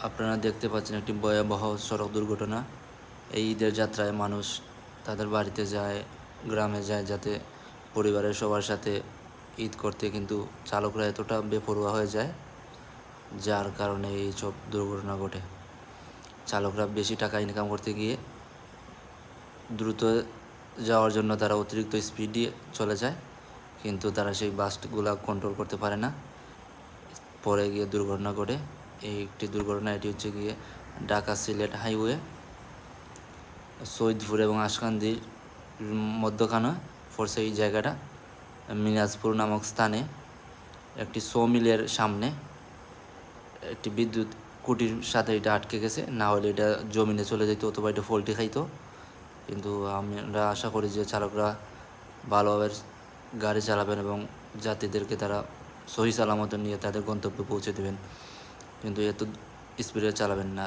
আপনারা দেখতে পাচ্ছেন একটি ভয়াবহ সড়ক দুর্ঘটনা। এই ঈদের যাত্রায় মানুষ তাদের বাড়িতে যায়, গ্রামে যায় যাতে পরিবারের সবার সাথে ঈদ করতে, কিন্তু চালকরা এতটা বেপরোয়া হয়ে যায় যার কারণে এইসব দুর্ঘটনা ঘটে। চালকরা বেশি টাকা ইনকাম করতে গিয়ে দ্রুত যাওয়ার জন্য তারা অতিরিক্ত স্পিড দিয়ে চলে যায়, কিন্তু তারা সেই বাসগুলা কন্ট্রোল করতে পারে না, পরে গিয়ে দুর্ঘটনা ঘটে। এই একটি দুর্ঘটনা, এটি হচ্ছে গিয়ে ঢাকা সিলেট হাইওয়ে সৈয়দপুর এবং আশকান্দির মধ্যখানে পড়ছে এই জায়গাটা। মিনাজপুর নামক স্থানে একটি সমিলের সামনে একটি বিদ্যুৎ খুঁটির সাথে এটা আটকে গেছে, না হলে এটা জমিনে চলে যেত অথবা এটা ফল্টি খাইতো। কিন্তু আমরা আশা করি যে চালকরা ভালোভাবে গাড়ি চালাবেন এবং যাত্রীদেরকে তারা সহি সালামত নিয়ে তাদের গন্তব্যে পৌঁছে দেবেন, কিন্তু এত স্পিডে চালাবেন না।